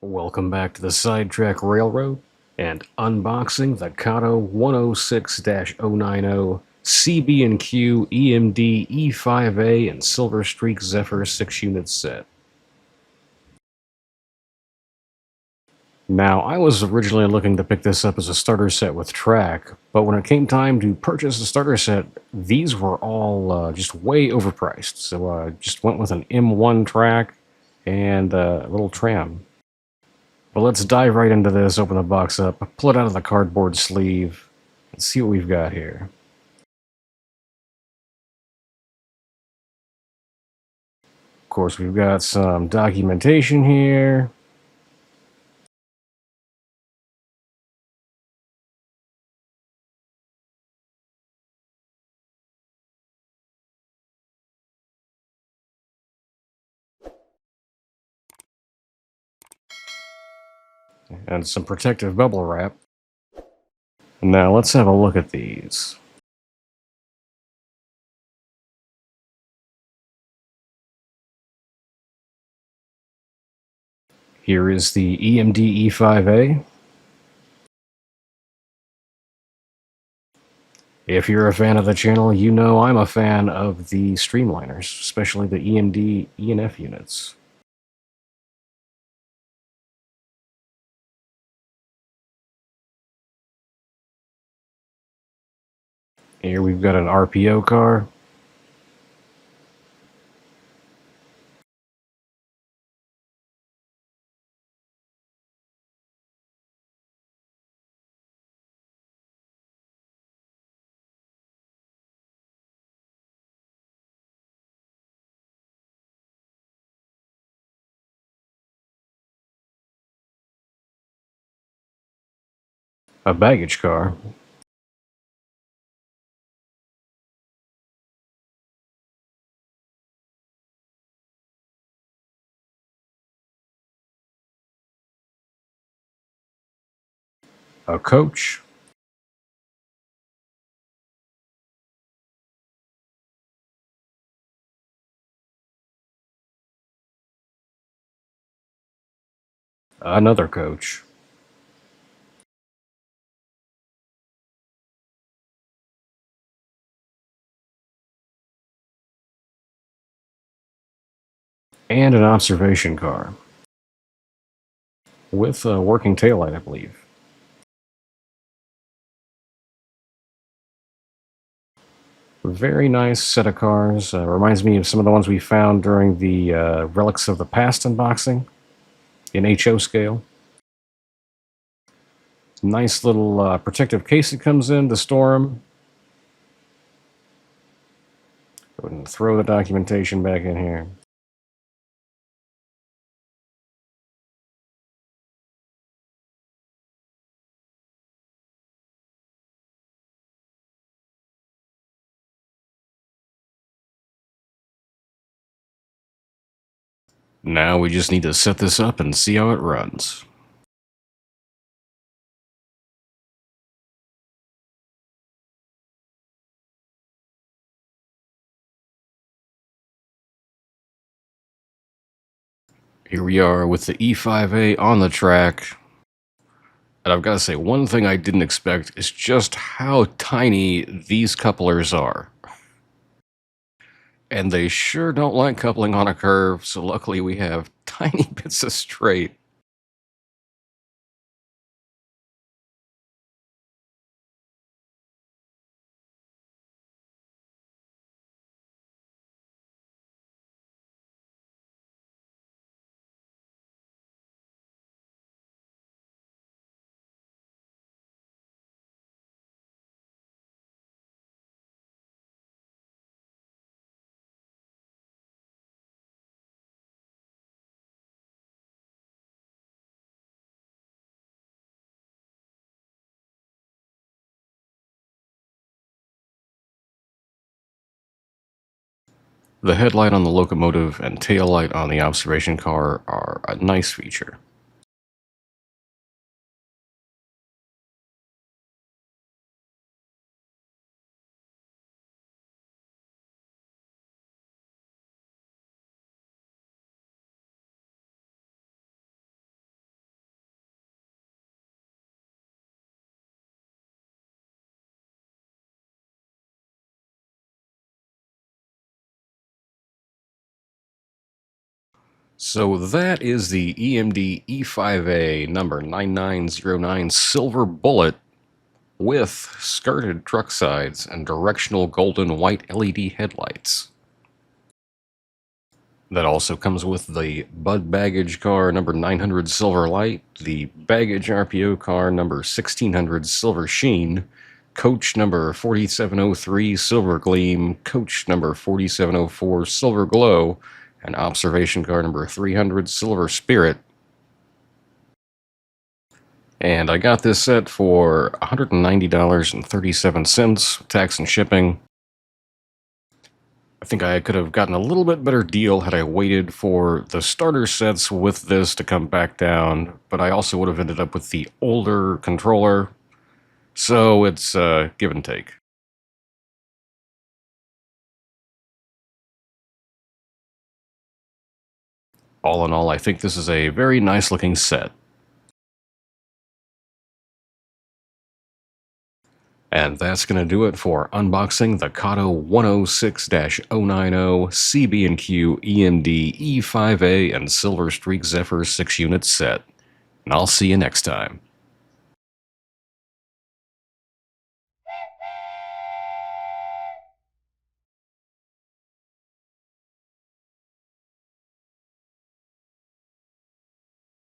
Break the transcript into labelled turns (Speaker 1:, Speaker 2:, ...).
Speaker 1: Welcome back to the Sidetrack Railroad and unboxing the Kato 106-090 CB&Q EMD E5A and Silver Streak Zephyr 6-unit set. Now, I was originally looking to pick this up as a starter set with track, but when it came time to purchase the starter set, these were all just way overpriced. So I just went with an M1 track and a little tram. But let's dive right into this, open the box up, pull it out of the cardboard sleeve, and see what we've got here. Of course, we've got some documentation here. And some protective bubble wrap. Now let's have a look at these. Here is the EMD E5A. If you're a fan of the channel, you know I'm a fan of the streamliners, especially the EMD E and F units. Here we've got an RPO car. A baggage car. A coach. Another coach. And an observation car. With a working taillight, I believe. Very nice set of cars. Reminds me of some of the ones we found during the Relics of the Past unboxing in HO scale. Nice little protective case that comes in to store them. Go ahead and throw the documentation back in here. Now we just need to set this up and see how it runs. Here we are with the E5A on the track. And I've got to say, one thing I didn't expect is just how tiny these couplers are. And they sure don't like coupling on a curve, so luckily we have tiny bits of straight. The headlight on the locomotive and tail light on the observation car are a nice feature. So that is the EMD E5A number 9909 Silver Bullet with skirted truck sides and directional golden white LED headlights. That also comes with the Bud Baggage Car number 900 Silver Light, the Baggage RPO Car number 1600 Silver Sheen, Coach number 4703 Silver Gleam, Coach number 4704 Silver Glow, and Observation Car number 300 Silver Spirit. And I got this set for $190.37, tax and shipping. I think I could have gotten a little bit better deal had I waited for the starter sets with this to come back down, but I also would have ended up with the older controller, so it's give and take. All in all, I think this is a very nice looking set. And that's going to do it for unboxing the Kato 106-090 CB&Q EMD E5A and Silver Streak Zephyr 6-unit set. And I'll see you next time.